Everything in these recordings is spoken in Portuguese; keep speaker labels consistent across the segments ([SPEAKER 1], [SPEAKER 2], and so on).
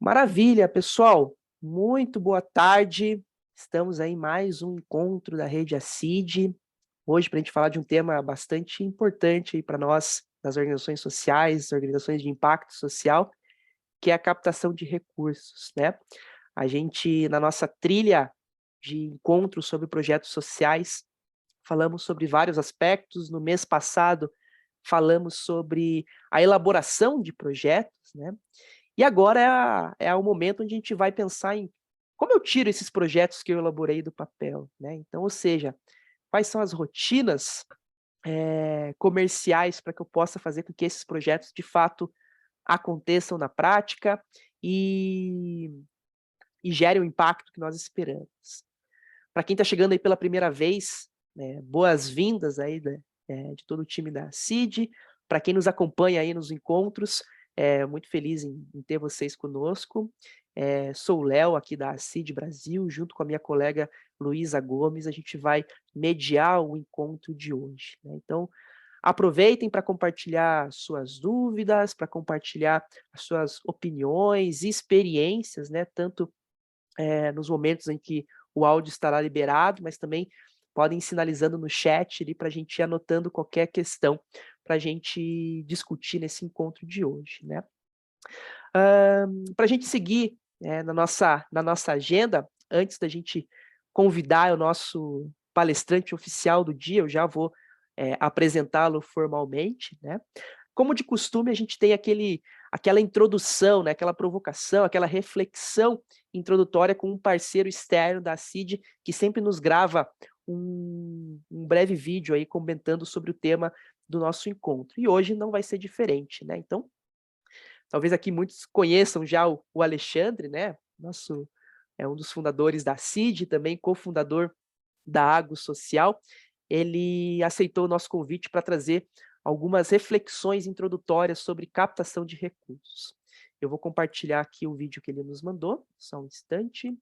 [SPEAKER 1] Maravilha, pessoal. Muito boa tarde. Estamos aí em mais um encontro da Rede ACID. Hoje, para a gente falar de um tema bastante importante para nós, das organizações sociais, organizações de impacto social, que é a captação de recursos, né? A gente, na nossa trilha de encontros sobre projetos sociais, falamos sobre vários aspectos. No mês passado, falamos sobre a elaboração de projetos, né? E agora é o momento onde a gente vai pensar em como eu tiro esses projetos que eu elaborei do papel, né? Então, ou seja, quais são as rotinas comerciais para que eu possa fazer com que esses projetos de fato aconteçam na prática e, e gerem o impacto que nós esperamos. Para quem está chegando aí pela primeira vez, né, boas-vindas aí de todo o time da CID. Para quem nos acompanha aí nos encontros, muito feliz em ter vocês conosco. Sou o Léo, aqui da CID Brasil, junto com a minha colega Luísa Gomes, a gente vai mediar o encontro de hoje, né? Então, aproveitem para compartilhar suas dúvidas, para compartilhar as suas opiniões e experiências, né? Tanto nos momentos em que o áudio estará liberado, mas também podem ir sinalizando no chat ali para a gente ir anotando qualquer questão para a gente discutir nesse encontro de hoje, né? Para a gente seguir na nossa agenda, antes da gente convidar o nosso palestrante oficial do dia, eu já vou apresentá-lo formalmente, né? Como de costume, a gente tem aquela introdução, né, aquela provocação, aquela reflexão introdutória com um parceiro externo da CID, que sempre nos grava um breve vídeo aí comentando sobre o tema do nosso encontro. E hoje não vai ser diferente, né? Então, talvez aqui muitos conheçam já o Alexandre, né? É um dos fundadores da CID, também cofundador da Água Social. Ele aceitou o nosso convite para trazer algumas reflexões introdutórias sobre captação de recursos. Eu vou compartilhar aqui o vídeo que ele nos mandou, só um instante.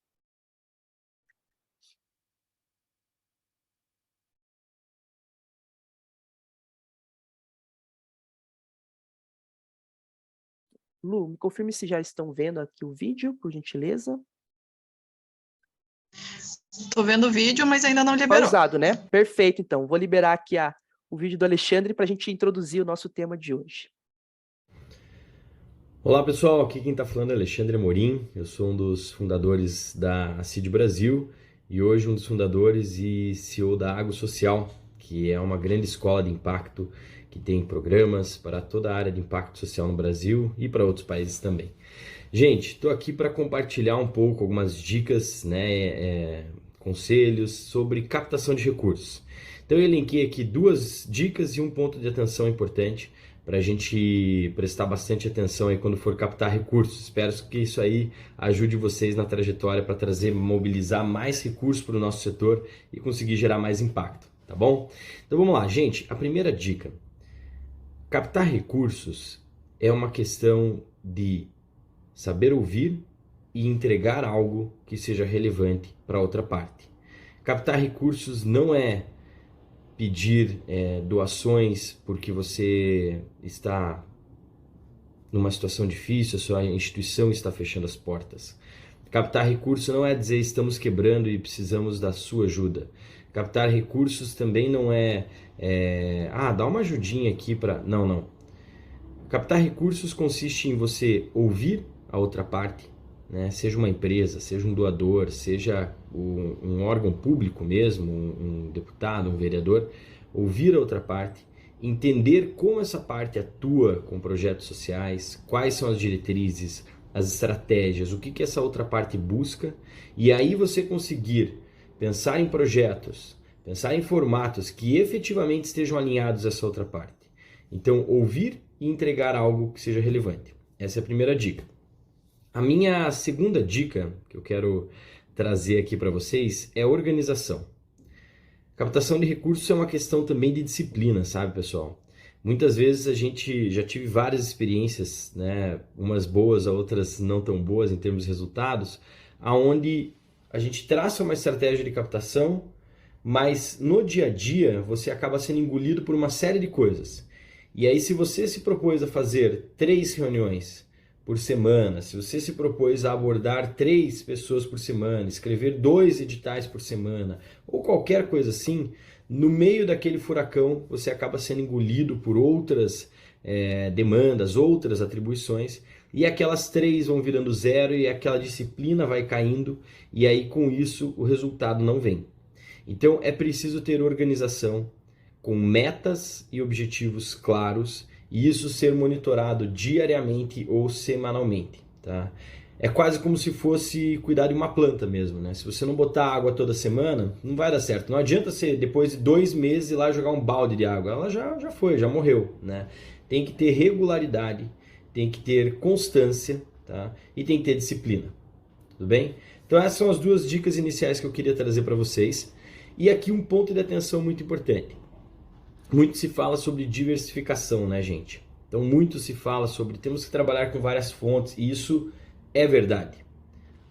[SPEAKER 1] Lu, me confirme se já estão vendo aqui o vídeo, por gentileza.
[SPEAKER 2] Estou vendo o vídeo, mas ainda não liberou.
[SPEAKER 1] Pausado, né? Perfeito, então. Vou liberar aqui o vídeo do Alexandre para a gente introduzir o nosso tema de hoje.
[SPEAKER 3] Olá pessoal, aqui quem está falando é Alexandre Amorim, eu sou um dos fundadores da CID Brasil e hoje um dos fundadores e CEO da Água Social, que é uma grande escola de impacto que tem programas para toda a área de impacto social no Brasil e para outros países também. Gente, estou aqui para compartilhar um pouco algumas dicas, né, conselhos sobre captação de recursos. Então eu elenquei aqui 2 dicas e um ponto de atenção importante para a gente prestar bastante atenção aí quando for captar recursos. Espero que isso aí ajude vocês na trajetória para mobilizar mais recursos para o nosso setor e conseguir gerar mais impacto, tá bom? Então vamos lá, gente. A primeira dica: captar recursos é uma questão de saber ouvir e entregar algo que seja relevante para outra parte. Captar recursos não é pedir doações porque você está numa situação difícil, a sua instituição está fechando as portas. Captar recursos não é dizer estamos quebrando e precisamos da sua ajuda. Captar recursos também não dá uma ajudinha aqui para... Não. Captar recursos consiste em você ouvir a outra parte, né? Seja uma empresa, seja um doador, seja um órgão público mesmo, um deputado, um vereador, ouvir a outra parte, entender como essa parte atua com projetos sociais, quais são as diretrizes, as estratégias, o que essa outra parte busca, e aí você conseguir pensar em projetos, pensar em formatos que efetivamente estejam alinhados a essa outra parte. Então, ouvir e entregar algo que seja relevante. Essa é a primeira dica. A minha segunda dica que eu quero trazer aqui para vocês é organização. Captação de recursos é uma questão também de disciplina, sabe, pessoal? Muitas vezes a gente já tive várias experiências, né, umas boas, outras não tão boas em termos de resultados, aonde a gente traça uma estratégia de captação, mas no dia a dia você acaba sendo engolido por uma série de coisas. E aí, se você se propôs a fazer 3 reuniões por semana, se você se propôs a abordar 3 pessoas por semana, escrever 2 editais por semana, ou qualquer coisa assim, no meio daquele furacão você acaba sendo engolido por outras demandas, outras atribuições, e aquelas 3 vão virando zero e aquela disciplina vai caindo, e aí com isso o resultado não vem. Então é preciso ter organização, com metas e objetivos claros, e isso ser monitorado diariamente ou semanalmente, tá? É quase como se fosse cuidar de uma planta mesmo, né? Se você não botar água toda semana, não vai dar certo. Não adianta você, depois de 2 meses, ir lá jogar um balde de água. Ela já foi, já morreu, né? Tem que ter regularidade, tem que ter constância, tá? E tem que ter disciplina, tudo bem? Então essas são as 2 dicas iniciais que eu queria trazer para vocês. E aqui um ponto de atenção muito importante. Muito se fala sobre diversificação, né, gente? Então, muito se fala sobre temos que trabalhar com várias fontes, e isso é verdade,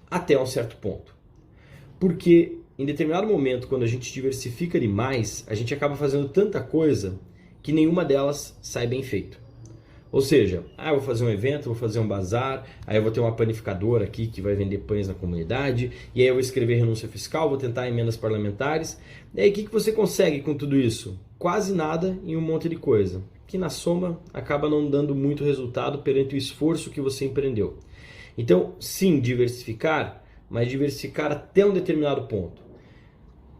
[SPEAKER 3] até um certo ponto. Porque em determinado momento, quando a gente diversifica demais, a gente acaba fazendo tanta coisa que nenhuma delas sai bem feito. Ou seja, eu vou fazer um evento, vou fazer um bazar, aí eu vou ter uma panificadora aqui que vai vender pães na comunidade, e aí eu vou escrever renúncia fiscal, vou tentar emendas parlamentares. E aí o que você consegue com tudo isso? Quase nada em um monte de coisa, que na soma acaba não dando muito resultado perante o esforço que você empreendeu. Então, sim, diversificar, mas diversificar até um determinado ponto.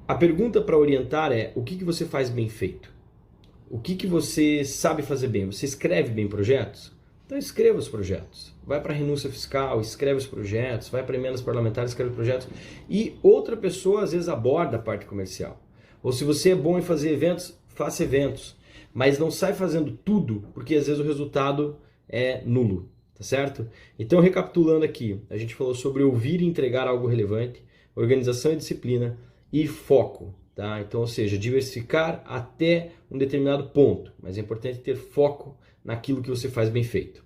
[SPEAKER 3] A pergunta para orientar é, o que você faz bem feito? O que você sabe fazer bem? Você escreve bem projetos? Então escreva os projetos. Vai para a renúncia fiscal, escreve os projetos. Vai para emendas parlamentares, escreve os projetos. E outra pessoa às vezes aborda a parte comercial. Ou se você é bom em fazer eventos, faça eventos. Mas não sai fazendo tudo, porque às vezes o resultado é nulo. Tá certo? Então, recapitulando aqui, a gente falou sobre ouvir e entregar algo relevante, organização e disciplina e foco. Tá? Então, ou seja, diversificar até um determinado ponto, mas é importante ter foco naquilo que você faz bem feito.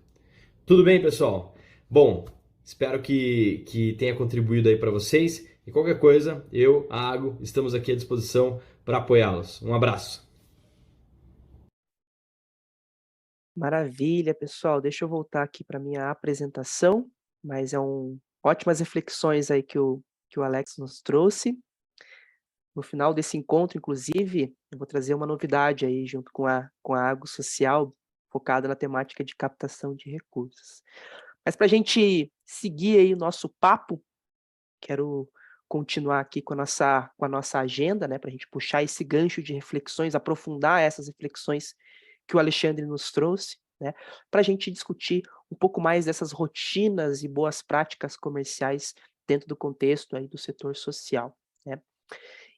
[SPEAKER 3] Tudo bem, pessoal? Bom, espero que tenha contribuído aí para vocês, e qualquer coisa, eu, a Ago, estamos aqui à disposição para apoiá-los. Um abraço!
[SPEAKER 1] Maravilha, pessoal. Deixa eu voltar aqui para minha apresentação, mas ótimas reflexões aí que o Alex nos trouxe. No final desse encontro, inclusive, eu vou trazer uma novidade aí junto com a Água Social, focada na temática de captação de recursos. Mas para a gente seguir aí o nosso papo, quero continuar aqui com a nossa agenda, né, para a gente puxar esse gancho de reflexões, aprofundar essas reflexões que o Alexandre nos trouxe, né, para a gente discutir um pouco mais dessas rotinas e boas práticas comerciais dentro do contexto aí do setor social, né.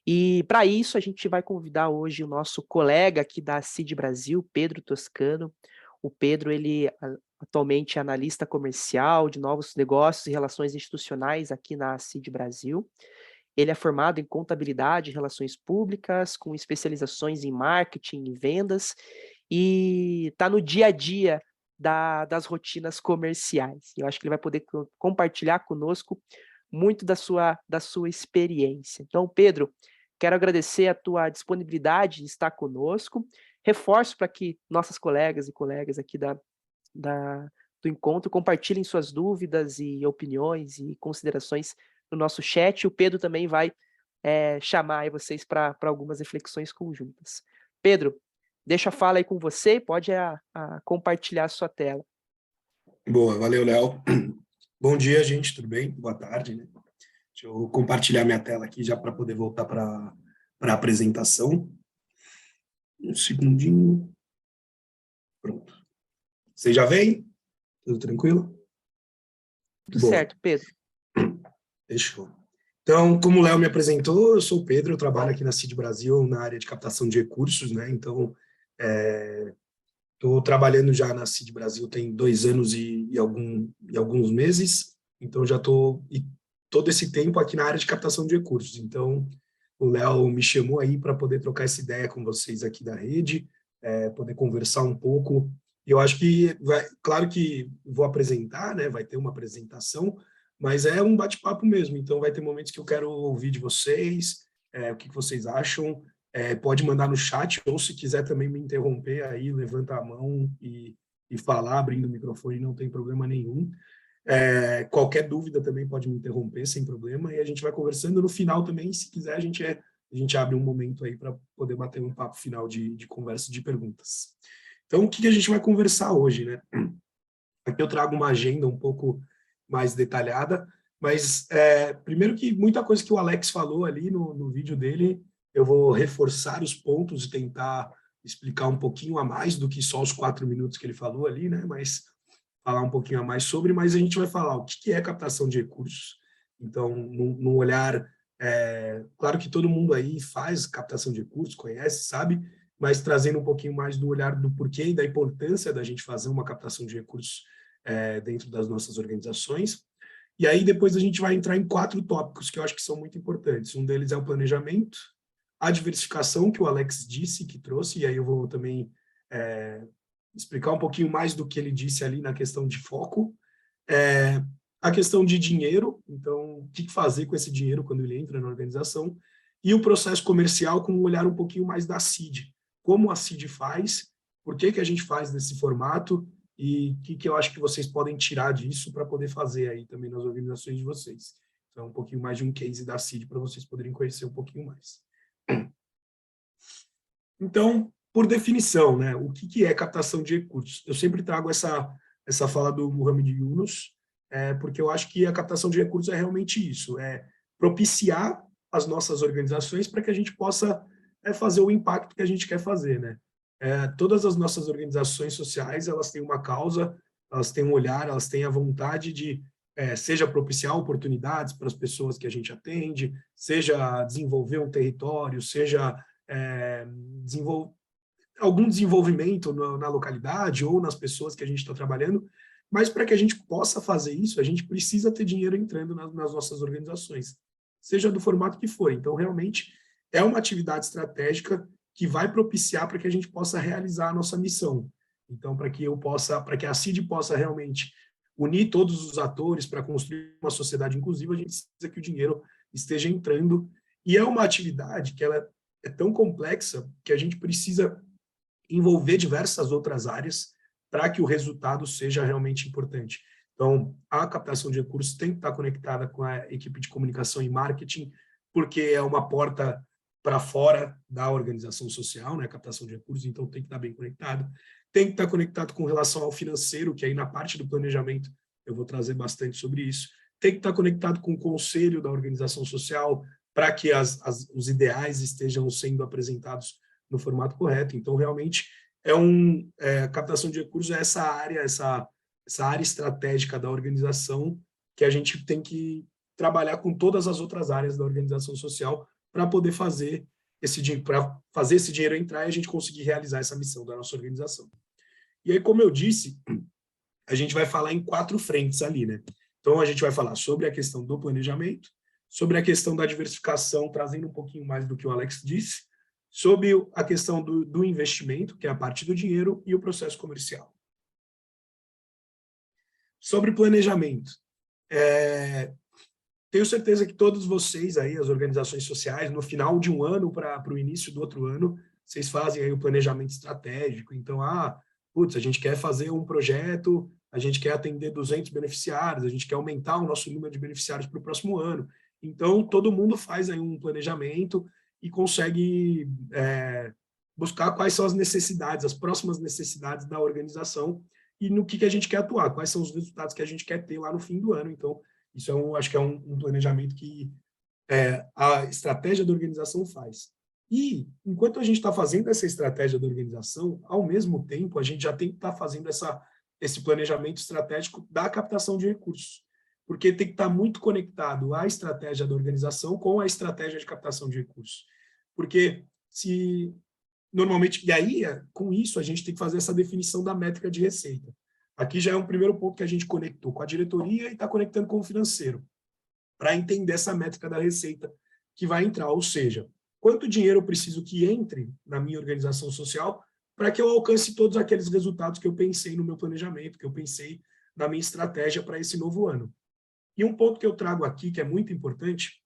[SPEAKER 1] E para isso a gente vai convidar hoje o nosso colega aqui da CID Brasil, Pedro Toscano. O Pedro, ele atualmente é analista comercial de novos negócios e relações institucionais aqui na CID Brasil. Ele é formado em contabilidade e relações públicas, com especializações em marketing e vendas, e está no dia a dia das rotinas comerciais. Eu acho que ele vai poder compartilhar conosco muito da sua experiência. Então, Pedro, quero agradecer a tua disponibilidade de estar conosco. Reforço para que nossas colegas e colegas aqui do encontro compartilhem suas dúvidas e opiniões e considerações no nosso chat. O Pedro também vai chamar aí vocês para algumas reflexões conjuntas. Pedro, deixa a fala aí com você, pode compartilhar a sua tela.
[SPEAKER 4] Boa, valeu, Léo. Bom dia, gente, tudo bem? Boa tarde, né? Deixa eu compartilhar minha tela aqui já para poder voltar para a apresentação. Um segundinho. Pronto. Vocês já veem? Tudo tranquilo?
[SPEAKER 1] Tudo certo, Pedro.
[SPEAKER 4] Fechou. Então, como o Léo me apresentou, eu sou o Pedro, eu trabalho aqui na CID Brasil, na área de captação de recursos, né? Então, estou trabalhando já na CID Brasil tem 2 anos e alguns meses, então já estou todo esse tempo aqui na área de captação de recursos. Então, o Léo me chamou aí para poder trocar essa ideia com vocês aqui da rede, poder conversar um pouco. Eu acho que, claro que vou apresentar, né? Vai ter uma apresentação, mas é um bate-papo mesmo. Então, vai ter momentos que eu quero ouvir de vocês, o que vocês acham. Pode mandar no chat, ou se quiser também me interromper, aí levanta a mão e e falar abrindo o microfone, não tem problema nenhum. Qualquer dúvida também pode me interromper, sem problema, e a gente vai conversando. No final também, se quiser, a gente abre um momento aí para poder bater um papo final de conversa, de perguntas. Então, o que a gente vai conversar hoje, né? Aqui eu trago uma agenda um pouco mais detalhada, mas primeiro que muita coisa que o Alex falou ali no vídeo dele, eu vou reforçar os pontos e tentar explicar um pouquinho a mais do que só os 4 minutos que ele falou ali, né? Mas falar um pouquinho a mais sobre, mas a gente vai falar o que é captação de recursos. Então, num olhar, claro que todo mundo aí faz captação de recursos, conhece, sabe, mas trazendo um pouquinho mais do olhar do porquê e da importância da gente fazer uma captação de recursos dentro das nossas organizações. E aí depois a gente vai entrar em 4 tópicos que eu acho que são muito importantes. Um deles é o planejamento, a diversificação que o Alex disse, que trouxe, e aí eu vou também explicar um pouquinho mais do que ele disse ali na questão de foco, a questão de dinheiro, então o que fazer com esse dinheiro quando ele entra na organização, e o processo comercial com um olhar um pouquinho mais da CID, como a CID faz, por que a gente faz desse formato, e o que eu acho que vocês podem tirar disso para poder fazer aí também nas organizações de vocês. Então, um pouquinho mais de um case da CID para vocês poderem conhecer um pouquinho mais. Então, por definição, né, o que é captação de recursos? Eu sempre trago essa fala do Mohamed Yunus, porque eu acho que a captação de recursos é realmente isso, propiciar as nossas organizações para que a gente possa fazer o impacto que a gente quer fazer, né? Todas as nossas organizações sociais, elas têm uma causa, elas têm um olhar, elas têm a vontade de, seja propiciar oportunidades para as pessoas que a gente atende, seja desenvolver um território, seja algum desenvolvimento na localidade ou nas pessoas que a gente está trabalhando, mas para que a gente possa fazer isso, a gente precisa ter dinheiro entrando nas nossas organizações, seja do formato que for. Então, realmente, é uma atividade estratégica que vai propiciar para que a gente possa realizar a nossa missão. Então, para que a CID possa realmente unir todos os atores para construir uma sociedade inclusiva, a gente precisa que o dinheiro esteja entrando. E é uma atividade que ela é tão complexa que a gente precisa envolver diversas outras áreas para que o resultado seja realmente importante. Então, a captação de recursos tem que estar conectada com a equipe de comunicação e marketing, porque é uma porta para fora da organização social, né, a captação de recursos, então tem que estar bem conectado. Tem que estar conectado com relação ao financeiro, que aí na parte do planejamento eu vou trazer bastante sobre isso. Tem que estar conectado com o conselho da organização social, para que os ideais estejam sendo apresentados no formato correto. Então, realmente, a captação de recursos é essa área estratégica da organização que a gente tem que trabalhar com todas as outras áreas da organização social para poder fazer esse dinheiro entrar e a gente conseguir realizar essa missão da nossa organização. E aí, como eu disse, a gente vai falar em 4 frentes ali, né? Então, a gente vai falar sobre a questão do planejamento, sobre a questão da diversificação, trazendo um pouquinho mais do que o Alex disse, sobre a questão do investimento, que é a parte do dinheiro, e o processo comercial. Sobre planejamento. Tenho certeza que todos vocês aí, as organizações sociais, no final de um ano para o início do outro ano, vocês fazem aí o planejamento estratégico. Então, a gente quer fazer um projeto, a gente quer atender 200 beneficiários, a gente quer aumentar o nosso número de beneficiários para o próximo ano. Então, todo mundo faz aí um planejamento e consegue buscar quais são as necessidades, as próximas necessidades da organização e no que a gente quer atuar, quais são os resultados que a gente quer ter lá no fim do ano. Então, isso acho que é um planejamento que a estratégia da organização faz. E, enquanto a gente está fazendo essa estratégia da organização, ao mesmo tempo, a gente já tem que estar fazendo esse planejamento estratégico da captação de recursos, porque tem que estar muito conectado a estratégia da organização com a estratégia de captação de recursos. Porque normalmente, e aí, com isso, a gente tem que fazer essa definição da métrica de receita. Aqui já é um primeiro ponto que a gente conectou com a diretoria e está conectando com o financeiro, para entender essa métrica da receita que vai entrar, ou seja, quanto dinheiro eu preciso que entre na minha organização social para que eu alcance todos aqueles resultados que eu pensei no meu planejamento, que eu pensei na minha estratégia para esse novo ano. E um ponto que eu trago aqui, que é muito importante,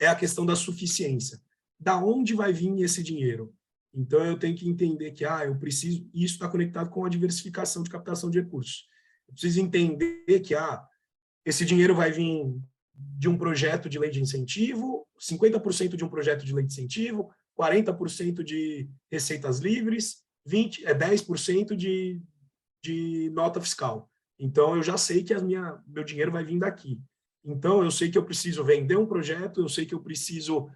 [SPEAKER 4] é a questão da suficiência. Da onde vai vir esse dinheiro? Então, eu tenho que entender que, eu preciso, isso está conectado com a diversificação de captação de recursos. Eu preciso entender que, esse dinheiro vai vir de um projeto de lei de incentivo, 50% de um projeto de lei de incentivo, 40% de receitas livres, 10% de nota fiscal. Então, eu já sei que meu dinheiro vai vir daqui. Então, eu sei que eu preciso vender um projeto, eu sei que eu preciso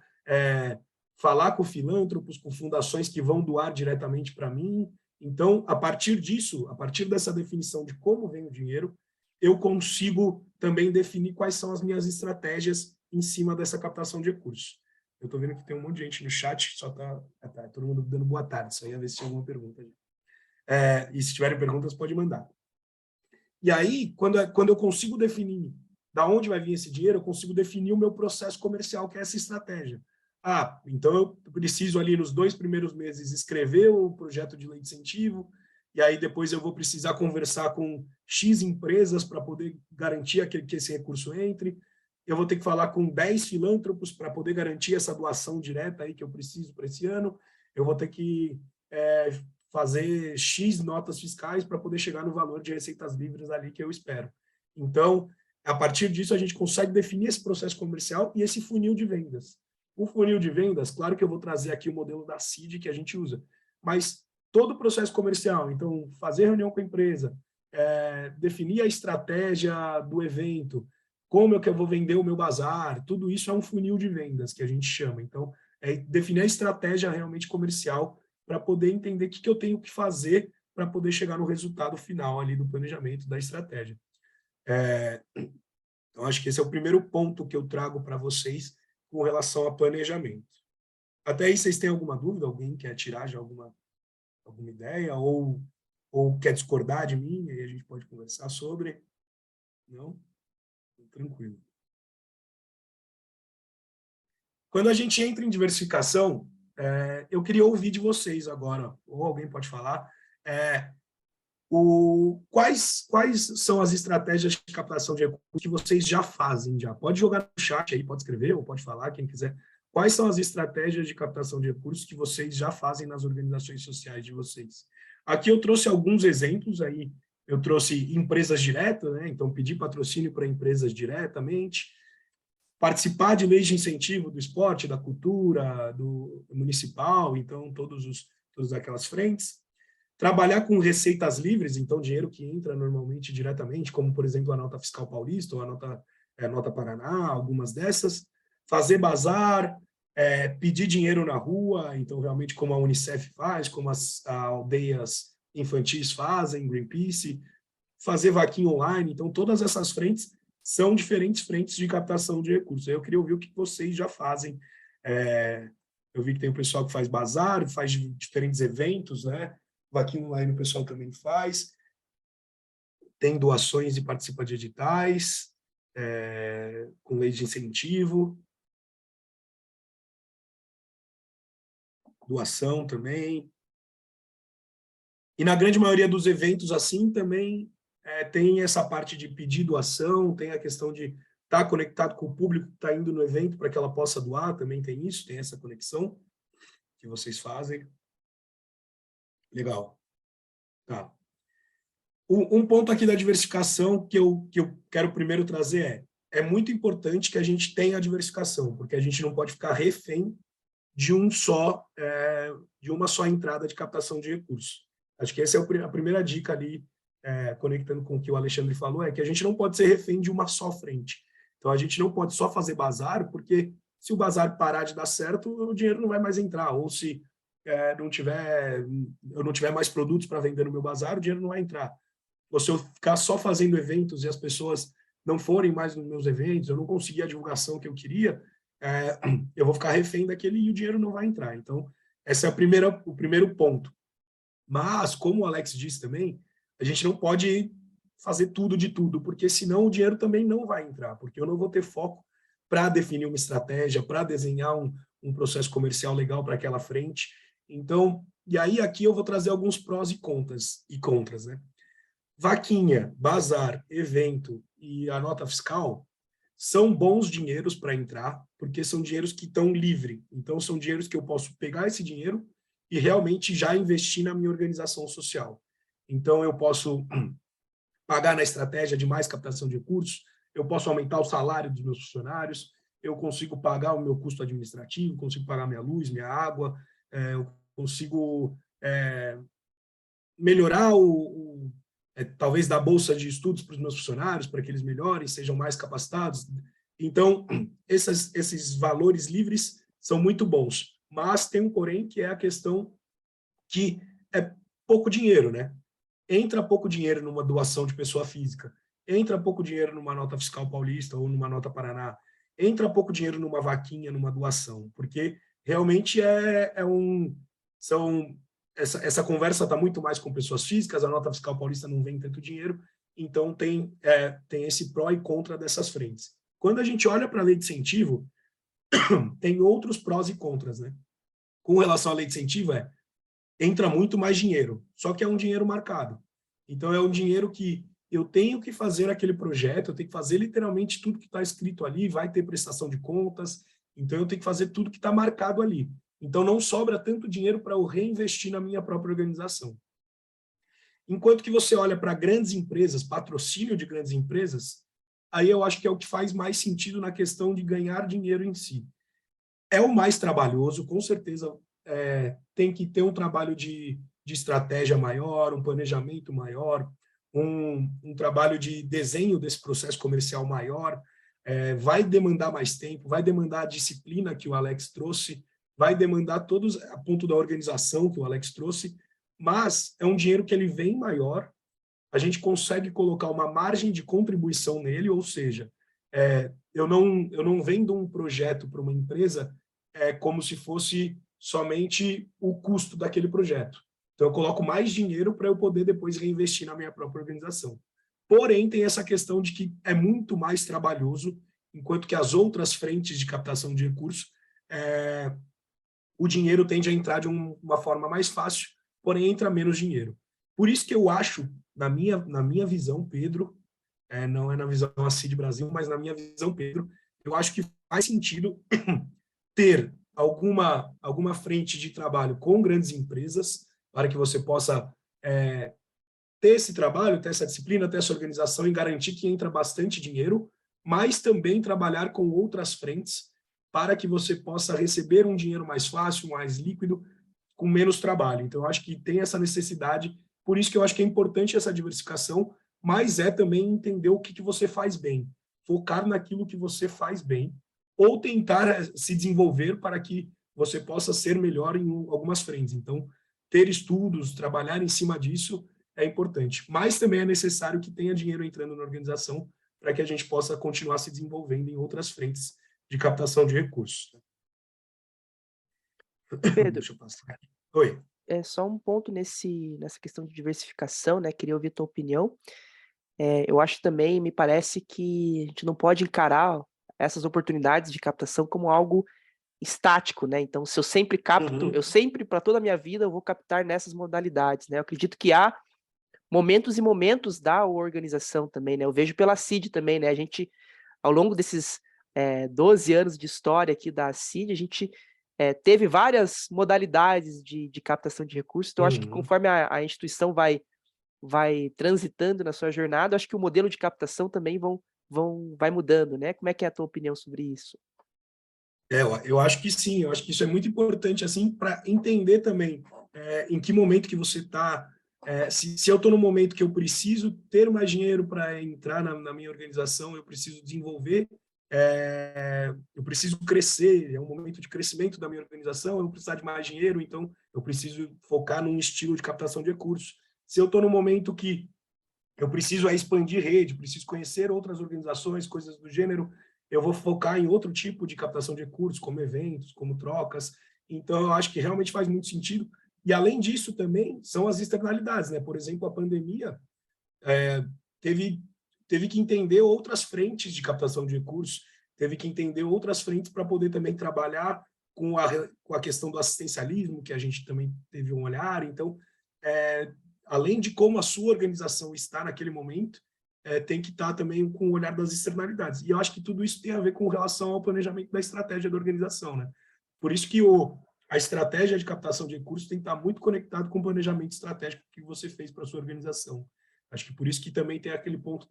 [SPEAKER 4] falar com filântropos, com fundações que vão doar diretamente para mim. Então, a partir disso, a partir dessa definição de como vem o dinheiro, eu consigo também definir quais são as minhas estratégias em cima dessa captação de recursos. Eu estou vendo que tem um monte de gente no chat, só tá todo mundo dando boa tarde, só ia ver se tinha alguma pergunta. E se tiverem perguntas, pode mandar. E aí, quando eu consigo definir da onde vai vir esse dinheiro, eu consigo definir o meu processo comercial, que é essa estratégia. Então eu preciso ali nos 2 primeiros meses escrever o projeto de lei de incentivo, e aí depois eu vou precisar conversar com X empresas para poder garantir que esse recurso entre. Eu vou ter que falar com 10 filântropos para poder garantir essa doação direta aí que eu preciso para esse ano. Eu vou ter que fazer X notas fiscais para poder chegar no valor de receitas livres ali que eu espero. Então, a partir disso, a gente consegue definir esse processo comercial e esse funil de vendas. O funil de vendas, claro que eu vou trazer aqui o modelo da CID que a gente usa, mas todo o processo comercial, então, fazer reunião com a empresa, definir a estratégia do evento, como é que eu vou vender o meu bazar, tudo isso é um funil de vendas que a gente chama. Então, definir a estratégia realmente comercial para poder entender o que eu tenho que fazer para poder chegar no resultado final ali do planejamento, da estratégia. Então, acho que esse é o primeiro ponto que eu trago para vocês com relação a planejamento. Até aí, vocês têm alguma dúvida? Alguém quer tirar já alguma ideia? Ou quer discordar de mim? Aí a gente pode conversar sobre. Não? Tranquilo. Quando a gente entra em diversificação, eu queria ouvir de vocês agora, ou alguém pode falar, quais são as estratégias de captação de recursos que vocês já fazem? Pode jogar no chat aí, pode escrever, ou pode falar, quem quiser. Quais são as estratégias de captação de recursos que vocês já fazem nas organizações sociais de vocês? Aqui eu trouxe alguns exemplos aí. Eu trouxe empresas diretas, né? Então, pedir patrocínio para empresas diretamente, participar de leis de incentivo do esporte, da cultura, do municipal, então, todas aquelas frentes. Trabalhar com receitas livres, então, dinheiro que entra normalmente diretamente, como, por exemplo, a nota fiscal paulista ou a nota Paraná, algumas dessas. Fazer bazar, pedir dinheiro na rua, então, realmente, como a Unicef faz, como as aldeias infantis fazem, Greenpeace, fazer vaquinha online, então, todas essas frentes são diferentes frentes de captação de recursos. Eu queria ouvir o que vocês já fazem. Eu vi que tem o pessoal que faz bazar, faz diferentes eventos, né? Vaquinha online o pessoal também faz. Tem doações e participa de editais, com leis de incentivo. Doação também. E na grande maioria dos eventos assim também tem essa parte de pedir doação, tem a questão de estar conectado com o público que está indo no evento para que ela possa doar, também tem isso, tem essa conexão que vocês fazem. Legal. Tá. Um ponto aqui da diversificação que eu quero primeiro trazer é muito importante que a gente tenha a diversificação, porque a gente não pode ficar refém de uma só entrada de captação de recursos. Acho que essa é a primeira dica ali, conectando com o que o Alexandre falou, é que a gente não pode ser refém de uma só frente. Então, a gente não pode só fazer bazar, porque se o bazar parar de dar certo, o dinheiro não vai mais entrar, ou se eu não tiver mais produtos para vender no meu bazar, o dinheiro não vai entrar. Ou se eu ficar só fazendo eventos e as pessoas não forem mais nos meus eventos, eu não conseguir a divulgação que eu queria, eu vou ficar refém daquele e o dinheiro não vai entrar. Então, esse é o primeiro ponto. Mas, como o Alex disse também, a gente não pode fazer tudo de tudo, porque senão o dinheiro também não vai entrar, porque eu não vou ter foco para definir uma estratégia, para desenhar um processo comercial legal para aquela frente. Então, e aí aqui eu vou trazer alguns prós e contras, né? Vaquinha, bazar, evento e a nota fiscal são bons dinheiros para entrar, porque são dinheiros que estão livres. Então, são dinheiros que eu posso pegar esse dinheiro e realmente já investir na minha organização social. Então, eu posso pagar na estratégia de mais captação de recursos, eu posso aumentar o salário dos meus funcionários, eu consigo pagar o meu custo administrativo, consigo pagar minha luz, minha água, eu consigo melhorar talvez dar bolsa de estudos para os meus funcionários, para que eles melhorem, sejam mais capacitados. Então, esses valores livres são muito bons, mas tem um porém, que é a questão que é pouco dinheiro, né? Entra pouco dinheiro numa doação de pessoa física, entra pouco dinheiro numa nota fiscal paulista ou numa nota Paraná, entra pouco dinheiro numa vaquinha, numa doação, porque realmente essa conversa está muito mais com pessoas físicas, a nota fiscal paulista não vem tanto dinheiro, então tem esse pró e contra dessas frentes. Quando a gente olha para a lei de incentivo, tem outros prós e contras, né? Com relação à lei de incentivo, entra muito mais dinheiro, só que é um dinheiro marcado. Então, é um dinheiro que eu tenho que fazer aquele projeto, eu tenho que fazer literalmente tudo que está escrito ali, vai ter prestação de contas, então eu tenho que fazer tudo que está marcado ali. Então, não sobra tanto dinheiro para eu reinvestir na minha própria organização. Enquanto que você olha para grandes empresas, patrocínio de grandes empresas, aí eu acho que é o que faz mais sentido na questão de ganhar dinheiro em si. É o mais trabalhoso, com certeza tem que ter um trabalho de estratégia maior, um planejamento maior, um trabalho de desenho desse processo comercial maior, vai demandar mais tempo, vai demandar a disciplina que o Alex trouxe, vai demandar todos a ponto da organização que o Alex trouxe, mas é um dinheiro que ele vem maior, a gente consegue colocar uma margem de contribuição nele, ou seja, eu não vendo um projeto para uma empresa como se fosse somente o custo daquele projeto. Então, eu coloco mais dinheiro para eu poder depois reinvestir na minha própria organização. Porém, tem essa questão de que é muito mais trabalhoso, enquanto que as outras frentes de captação de recursos, o dinheiro tende a entrar de uma forma mais fácil, porém entra menos dinheiro. Por isso que eu acho, na minha visão, Pedro, não é na visão CID Brasil, mas na minha visão, Pedro, eu acho que faz sentido ter alguma frente de trabalho com grandes empresas, para que você possa ter esse trabalho, ter essa disciplina, ter essa organização e garantir que entra bastante dinheiro, mas também trabalhar com outras frentes para que você possa receber um dinheiro mais fácil, mais líquido, com menos trabalho. Então, eu acho que tem essa necessidade, por isso que eu acho que é importante essa diversificação, mas também entender o que você faz bem, focar naquilo que você faz bem, ou tentar se desenvolver para que você possa ser melhor em algumas frentes. Então, ter estudos, trabalhar em cima disso é importante. Mas também é necessário que tenha dinheiro entrando na organização para que a gente possa continuar se desenvolvendo em outras frentes de captação de recursos.
[SPEAKER 1] Pedro,
[SPEAKER 4] Deixa eu passar aqui. Oi.
[SPEAKER 1] Só um ponto nessa questão de diversificação, né? Queria ouvir tua opinião. Eu acho também, me parece que a gente não pode encarar essas oportunidades de captação como algo estático, né? Então, se eu sempre capto, eu sempre, para toda a minha vida, eu vou captar nessas modalidades, né? Eu acredito que há momentos e momentos da organização também, né? Eu vejo pela CID também, né? A gente, ao longo desses 12 anos de história aqui da CID, a gente teve várias modalidades de captação de recursos, então acho que conforme a instituição vai transitando na sua jornada, acho que o modelo de captação também vai mudando, né? Como é que é a tua opinião sobre isso?
[SPEAKER 4] Eu acho que sim, eu acho que isso é muito importante, assim, para entender também em que momento que você está, se eu estou no momento que eu preciso ter mais dinheiro para entrar na minha organização, eu preciso desenvolver, eu preciso crescer, é um momento de crescimento da minha organização, eu vou precisar de mais dinheiro, então eu preciso focar num estilo de captação de recursos. Se eu estou no momento que eu preciso expandir rede, preciso conhecer outras organizações, coisas do gênero, eu vou focar em outro tipo de captação de recursos, como eventos, como trocas. Então, eu acho que realmente faz muito sentido. E, além disso, também são as externalidades, né? Por exemplo, a pandemia teve que entender outras frentes de captação de recursos, teve que entender outras frentes para poder também trabalhar com a questão do assistencialismo, que a gente também teve um olhar. Então, além de como a sua organização está naquele momento, tem que estar também com o olhar das externalidades. E eu acho que tudo isso tem a ver com relação ao planejamento da estratégia da organização, né? Por isso que o a estratégia de captação de recursos tem que estar muito conectado com o planejamento estratégico que você fez para a sua organização. Acho que por isso que também tem aquele ponto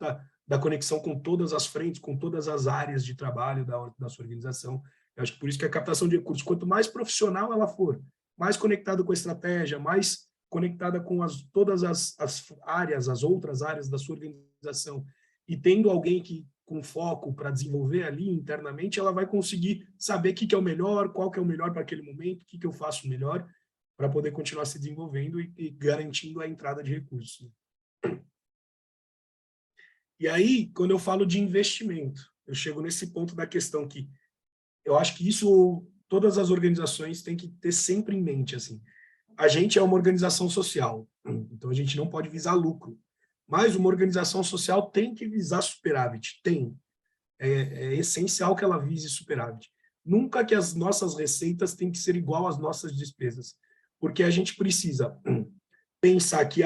[SPEAKER 4] da conexão com todas as frentes, com todas as áreas de trabalho da sua organização. Eu acho que por isso que a captação de recursos, quanto mais profissional ela for, mais conectada com a estratégia, mais conectada com todas as áreas, as outras áreas da sua organização, e tendo alguém com foco para desenvolver ali internamente, ela vai conseguir saber o que é o melhor, qual que é o melhor para aquele momento, o que eu faço melhor, para poder continuar se desenvolvendo e garantindo a entrada de recursos. E aí, quando eu falo de investimento, eu chego nesse ponto da questão que eu acho que isso todas as organizações têm que ter sempre em mente, assim. A gente é uma organização social, então a gente não pode visar lucro, mas uma organização social tem que visar superávit, tem. É essencial que ela vise superávit. Nunca que as nossas receitas têm que ser igual às nossas despesas, porque a gente precisa pensar que,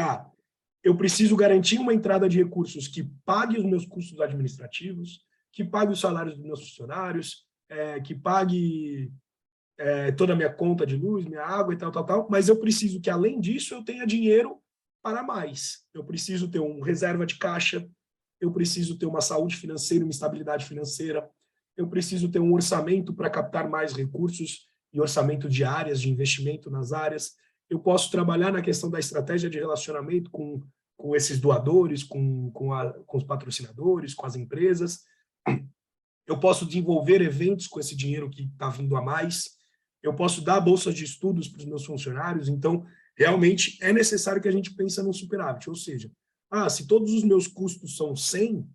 [SPEAKER 4] eu preciso garantir uma entrada de recursos que pague os meus custos administrativos, que pague os salários dos meus funcionários, que pague toda a minha conta de luz, minha água e tal, mas eu preciso que, além disso, eu tenha dinheiro para mais. Eu preciso ter uma reserva de caixa, eu preciso ter uma saúde financeira, uma estabilidade financeira, eu preciso ter um orçamento para captar mais recursos e orçamento de áreas, de investimento nas áreas. Eu posso trabalhar na questão da estratégia de relacionamento com esses doadores, com os patrocinadores, com as empresas. Eu posso desenvolver eventos com esse dinheiro que está vindo a mais. Eu posso dar bolsas de estudos para os meus funcionários. Então, realmente, é necessário que a gente pense no superávit. Ou seja, se todos os meus custos são 100,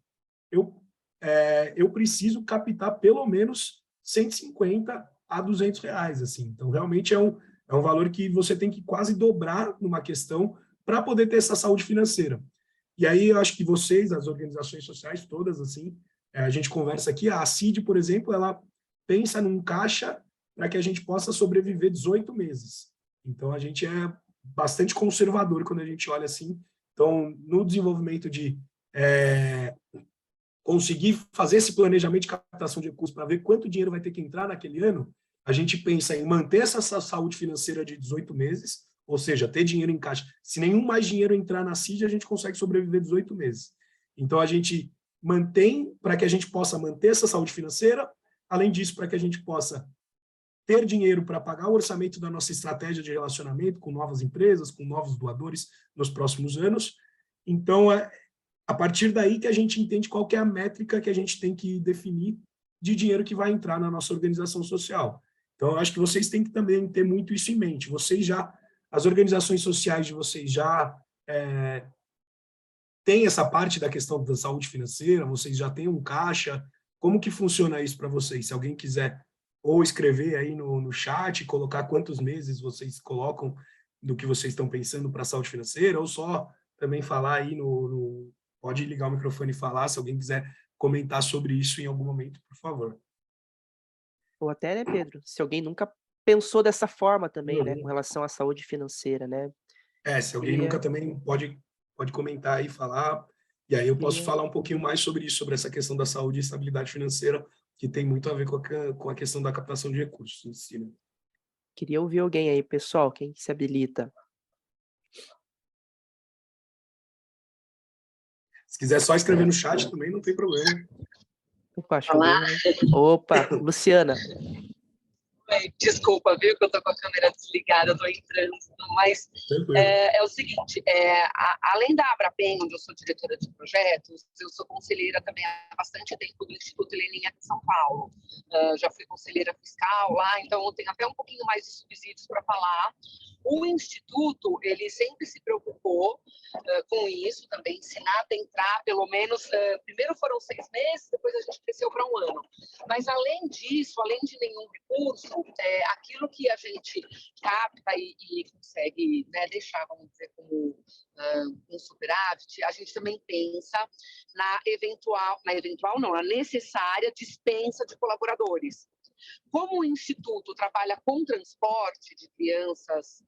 [SPEAKER 4] eu preciso captar pelo menos 150 a 200 reais. Assim. Então, realmente é um valor que você tem que quase dobrar numa questão para poder ter essa saúde financeira. E aí, eu acho que vocês, as organizações sociais todas, assim, a gente conversa aqui, a CID, por exemplo, ela pensa num caixa para que a gente possa sobreviver 18 meses. Então, a gente é bastante conservador quando a gente olha assim. Então, no desenvolvimento de conseguir fazer esse planejamento de captação de recursos para ver quanto dinheiro vai ter que entrar naquele ano, a gente pensa em manter essa saúde financeira de 18 meses, ou seja, ter dinheiro em caixa. Se nenhum mais dinheiro entrar na CID, a gente consegue sobreviver 18 meses. Então, a gente mantém para que a gente possa manter essa saúde financeira, além disso, para que a gente possa ter dinheiro para pagar o orçamento da nossa estratégia de relacionamento com novas empresas, com novos doadores nos próximos anos. Então, a partir daí que a gente entende qual que é a métrica que a gente tem que definir de dinheiro que vai entrar na nossa organização social. Então, eu acho que vocês têm que também ter muito isso em mente. As organizações sociais de vocês já têm essa parte da questão da saúde financeira, vocês já têm um caixa. Como que funciona isso para vocês? Se alguém quiser ou escrever aí no chat, colocar quantos meses vocês colocam do que vocês estão pensando para a saúde financeira, ou só também falar aí pode ligar o microfone e falar, se alguém quiser comentar sobre isso em algum momento, por favor.
[SPEAKER 1] Ou até, né, Pedro, se alguém nunca pensou dessa forma também, né, com relação à saúde financeira, né?
[SPEAKER 4] Se alguém nunca também pode comentar aí, falar, e aí eu posso falar um pouquinho mais sobre isso, sobre essa questão da saúde e estabilidade financeira, que tem muito a ver com a questão da captação de recursos em si, né?
[SPEAKER 1] Queria ouvir alguém aí, pessoal, quem se habilita?
[SPEAKER 4] Se quiser só escrever no chat também, não tem problema.
[SPEAKER 1] Opa, Opa, Luciana.
[SPEAKER 5] Desculpa, viu, que eu tô com a câmera desligada, eu tô em trânsito, mas é o seguinte, além da Abrapen, onde eu sou diretora de projetos, eu sou conselheira também há bastante tempo do Instituto Lenin aqui em São Paulo. Já fui conselheira fiscal lá, então eu tenho até um pouquinho mais de subsídios para falar. O Instituto, ele sempre se preocupou com isso também, ensinar a entrar pelo menos, primeiro foram 6 meses, depois a gente cresceu para 1 ano. Mas além disso, além de nenhum recurso, aquilo que a gente capta e consegue, né, deixar, vamos dizer, como um superávit, a gente também pensa na necessária dispensa de colaboradores. Como o Instituto trabalha com transporte de crianças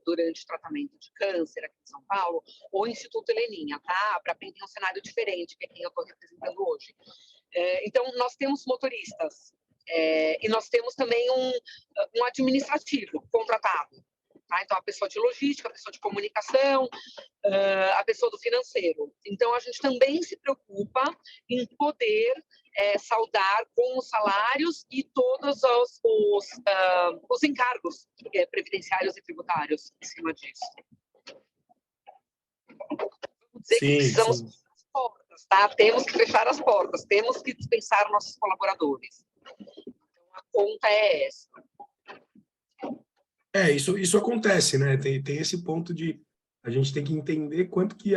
[SPEAKER 5] durante o tratamento de câncer aqui em São Paulo, o Instituto Heleninha, tá? Para aprender um cenário diferente, que é quem eu estou representando hoje. Então, nós temos motoristas. E nós temos também um administrativo contratado. Tá? Então, a pessoa de logística, a pessoa de comunicação, a pessoa do financeiro. Então, a gente também se preocupa em poder saldar com os salários e todos os encargos previdenciários e tributários em cima disso. Vamos dizer que precisamos fechar as portas, tá? Temos que fechar as portas, temos que dispensar nossos colaboradores. Então, a conta é essa.
[SPEAKER 4] Isso acontece, né? Tem esse ponto de a gente tem que entender quanto que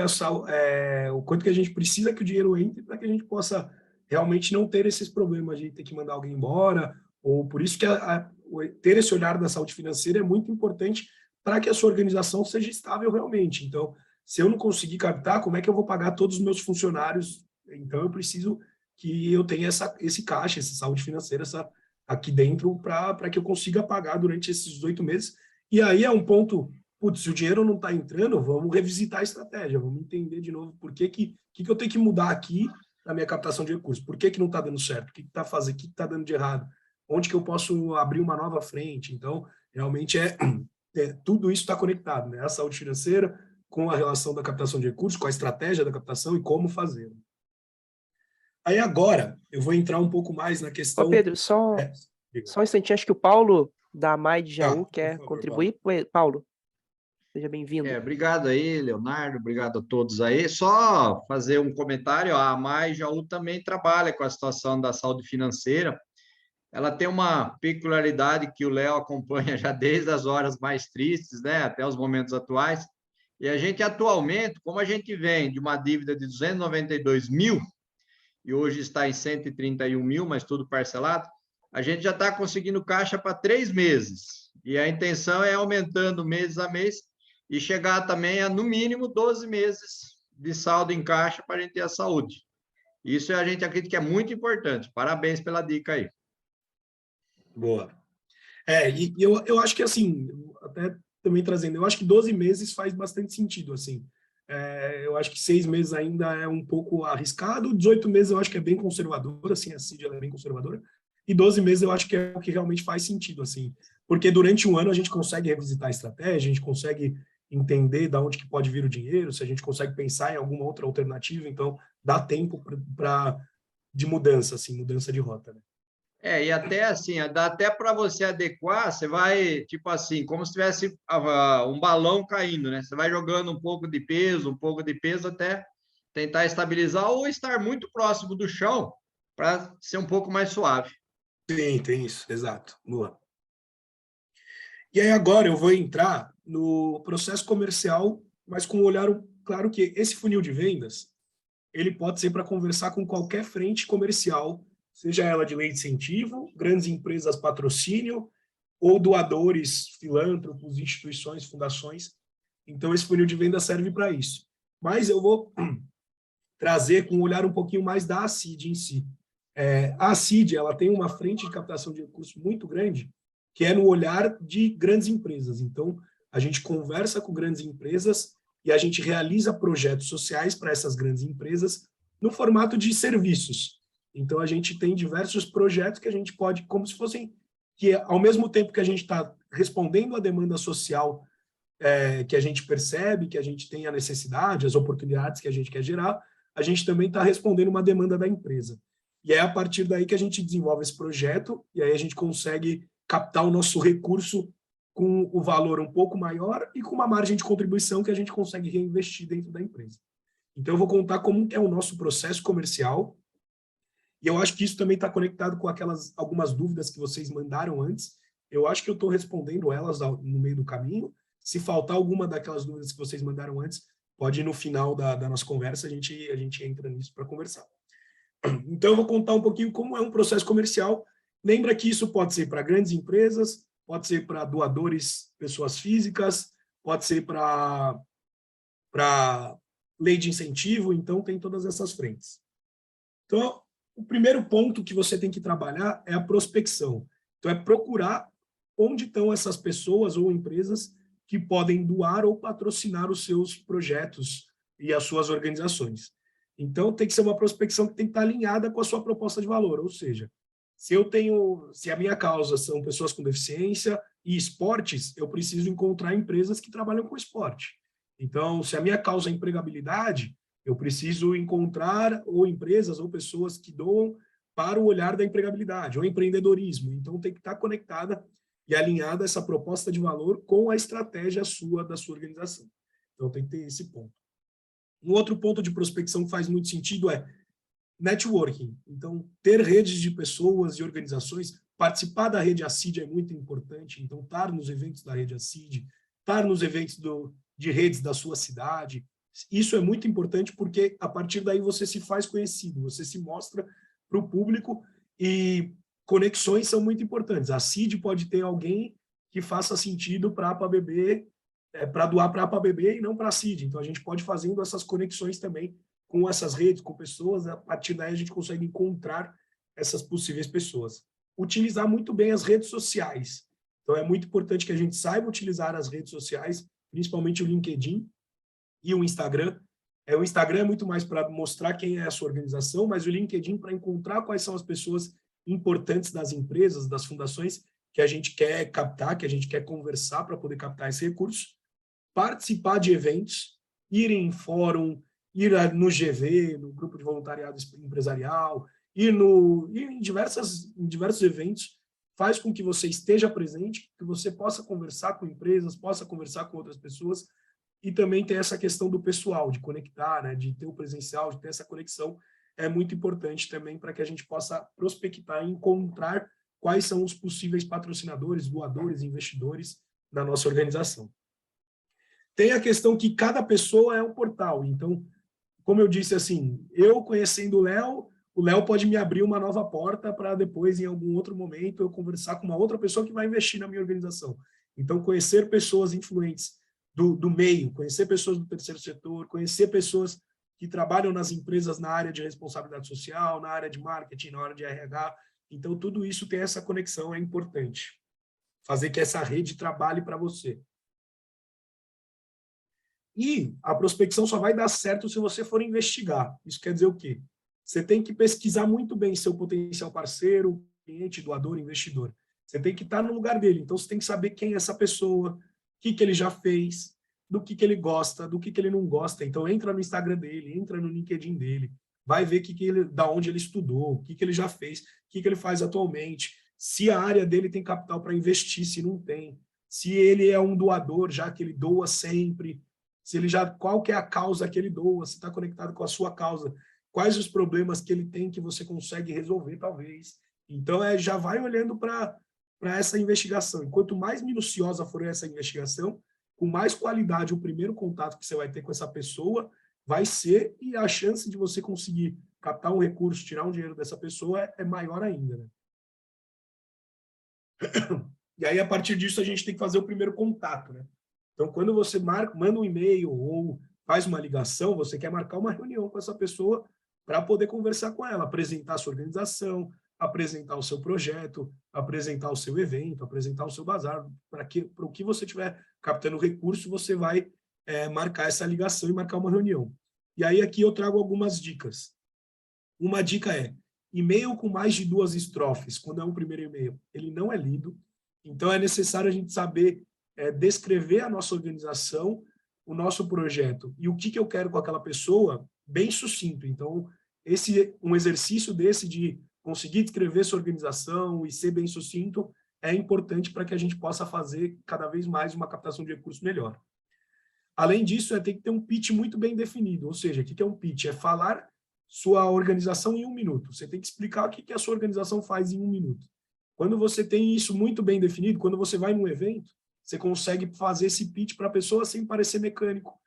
[SPEAKER 4] o quanto que a gente precisa que o dinheiro entre para que a gente possa realmente não ter esses problemas de ter que mandar alguém embora, ou por isso que ter esse olhar da saúde financeira é muito importante para que a sua organização seja estável realmente. Então, se eu não conseguir captar, como é que eu vou pagar todos os meus funcionários? Então, eu preciso que eu tenha esse caixa, essa saúde financeira, aqui dentro para que eu consiga pagar durante esses 18 meses. E aí é um ponto, se o dinheiro não está entrando, vamos revisitar a estratégia, vamos entender de novo por que eu tenho que mudar aqui na minha captação de recursos, por que não está dando certo, o que está fazendo, o que está dando de errado, onde que eu posso abrir uma nova frente. Então, realmente tudo isso está conectado, né? A saúde financeira com a relação da captação de recursos, com a estratégia da captação e como fazer. Aí agora, eu vou entrar um pouco mais na questão...
[SPEAKER 1] Pedro, só um instantinho, acho que o Paulo, da AMAI de Jaú, quer
[SPEAKER 4] favor,
[SPEAKER 1] contribuir. Paulo, seja bem-vindo.
[SPEAKER 6] Obrigado aí, Leonardo, obrigado a todos aí. Só fazer um comentário, a AMAI Jaú também trabalha com a situação da saúde financeira. Ela tem uma peculiaridade que o Léo acompanha já desde as horas mais tristes, né, até os momentos atuais. E a gente, atualmente, como a gente vem de uma dívida de 292 mil, e hoje está em 131 mil, mas tudo parcelado, a gente já está conseguindo caixa para 3 meses. E a intenção é aumentando mês a mês e chegar também a, no mínimo, 12 meses de saldo em caixa para a gente ter a saúde. Isso a gente acredita que é muito importante. Parabéns pela dica aí.
[SPEAKER 4] Boa. E eu acho que, assim, até também trazendo, eu acho que 12 meses faz bastante sentido, assim. Eu acho que 6 meses ainda é um pouco arriscado, 18 meses eu acho que é bem conservador, assim, a CID ela é bem conservadora, e 12 meses eu acho que é o que realmente faz sentido, assim, porque durante um ano a gente consegue revisitar a estratégia, a gente consegue entender de onde que pode vir o dinheiro, se a gente consegue pensar em alguma outra alternativa, então dá tempo de mudança, assim, mudança de rota, né?
[SPEAKER 6] E até assim, dá até para você adequar, você vai, tipo assim, como se tivesse um balão caindo, né? Você vai jogando um pouco de peso, até tentar estabilizar ou estar muito próximo do chão para ser um pouco mais suave.
[SPEAKER 4] Sim, tem isso, exato. Boa. E aí agora eu vou entrar no processo comercial, mas com um olhar, claro que esse funil de vendas, ele pode ser para conversar com qualquer frente comercial, seja ela de lei de incentivo, grandes empresas patrocínio, ou doadores, filântropos, instituições, fundações. Então, esse funil de venda serve para isso. Mas eu vou trazer com um olhar um pouquinho mais da ACID em si. A ACID ela tem uma frente de captação de recursos muito grande, que é no olhar de grandes empresas. Então, a gente conversa com grandes empresas e a gente realiza projetos sociais para essas grandes empresas no formato de serviços. Então, a gente tem diversos projetos que a gente pode, como se fossem, que ao mesmo tempo que a gente está respondendo à demanda social que a gente percebe, que a gente tem a necessidade, as oportunidades que a gente quer gerar, a gente também está respondendo uma demanda da empresa. E é a partir daí que a gente desenvolve esse projeto, e aí a gente consegue captar o nosso recurso com o valor um pouco maior e com uma margem de contribuição que a gente consegue reinvestir dentro da empresa. Então, eu vou contar como é o nosso processo comercial, e eu acho que isso também está conectado com algumas dúvidas que vocês mandaram antes. Eu acho que eu estou respondendo elas no meio do caminho. Se faltar alguma daquelas dúvidas que vocês mandaram antes, pode ir no final da nossa conversa, a gente entra nisso para conversar. Então, eu vou contar um pouquinho como é um processo comercial. Lembra que isso pode ser para grandes empresas, pode ser para doadores, pessoas físicas, pode ser para lei de incentivo, então tem todas essas frentes. Então, o primeiro ponto que você tem que trabalhar é a prospecção. Então, é procurar onde estão essas pessoas ou empresas que podem doar ou patrocinar os seus projetos e as suas organizações. Então, tem que ser uma prospecção que tem que estar alinhada com a sua proposta de valor, ou seja, Se a minha causa são pessoas com deficiência e esportes, eu preciso encontrar empresas que trabalham com esporte. Então, se a minha causa é empregabilidade, eu preciso encontrar ou empresas ou pessoas que doam para o olhar da empregabilidade, ou empreendedorismo. Então, tem que estar conectada e alinhada essa proposta de valor com a estratégia da sua organização. Então, tem que ter esse ponto. Um outro ponto de prospecção que faz muito sentido é networking. Então, ter redes de pessoas e organizações, participar da rede ACID é muito importante. Então, estar nos eventos da rede ACID, estar nos eventos de redes da sua cidade. Isso é muito importante porque, a partir daí, você se faz conhecido, você se mostra para o público e conexões são muito importantes. A CID pode ter alguém que faça sentido para a APABB, para doar para a APABB e não para a CID. Então, a gente pode fazendo essas conexões também com essas redes, com pessoas, a partir daí a gente consegue encontrar essas possíveis pessoas. Utilizar muito bem as redes sociais. Então, é muito importante que a gente saiba utilizar as redes sociais, principalmente o LinkedIn e o Instagram. O Instagram é muito mais para mostrar quem é a sua organização, mas o LinkedIn para encontrar quais são as pessoas importantes das empresas, das fundações que a gente quer captar, que a gente quer conversar para poder captar esse recurso. Participar de eventos, ir em fórum, ir no GV, no grupo de voluntariado empresarial, ir em diversos eventos, faz com que você esteja presente, que você possa conversar com empresas, possa conversar com outras pessoas, e também ter essa questão do pessoal, de conectar, né, de ter o presencial, de ter essa conexão, é muito importante também para que a gente possa prospectar e encontrar quais são os possíveis patrocinadores, doadores, investidores da nossa organização. Tem a questão que cada pessoa é um portal, então, como eu disse assim, eu conhecendo o Léo pode me abrir uma nova porta para depois, em algum outro momento, eu conversar com uma outra pessoa que vai investir na minha organização. Então, conhecer pessoas influentes do meio, conhecer pessoas do terceiro setor, conhecer pessoas que trabalham nas empresas na área de responsabilidade social, na área de marketing, na área de RH. Então, tudo isso tem essa conexão, é importante. Fazer que essa rede trabalhe para você. E a prospecção só vai dar certo se você for investigar. Isso quer dizer o quê? Você tem que pesquisar muito bem seu potencial parceiro, cliente, doador, investidor. Você tem que estar no lugar dele. Então, você tem que saber quem é essa pessoa, o que ele já fez, do que ele gosta, do que ele não gosta. Então, entra no Instagram dele, entra no LinkedIn dele, vai ver da onde ele estudou, o que ele já fez, o que ele faz atualmente, se a área dele tem capital para investir, se não tem, se ele é um doador, já que ele doa sempre, qual que é a causa que ele doa, se está conectado com a sua causa, quais os problemas que ele tem que você consegue resolver, talvez. Então, já vai olhando para essa investigação. E quanto mais minuciosa for essa investigação, com mais qualidade o primeiro contato que você vai ter com essa pessoa vai ser, e a chance de você conseguir captar um recurso, tirar um dinheiro dessa pessoa é maior ainda, né? E aí, a partir disso, a gente tem que fazer o primeiro contato, né? Então, quando você manda um e-mail ou faz uma ligação, você quer marcar uma reunião com essa pessoa para poder conversar com ela, apresentar a sua organização, apresentar o seu projeto, apresentar o seu evento, apresentar o seu bazar, para o que você estiver captando recurso, você vai marcar essa ligação e marcar uma reunião. E aí aqui eu trago algumas dicas. Uma dica é, e-mail com mais de 2 estrofes, quando é um primeiro e-mail, ele não é lido, então é necessário a gente saber descrever a nossa organização, o nosso projeto e o que eu quero com aquela pessoa, bem sucinto. Então, um exercício desse de conseguir descrever sua organização e ser bem sucinto é importante para que a gente possa fazer cada vez mais uma captação de recursos melhor. Além disso, tem que ter um pitch muito bem definido, ou seja, o que é um pitch? É falar sua organização em 1 minuto. Você tem que explicar o que a sua organização faz em 1 minuto. Quando você tem isso muito bem definido, quando você vai num evento, você consegue fazer esse pitch para a pessoa sem parecer mecânico.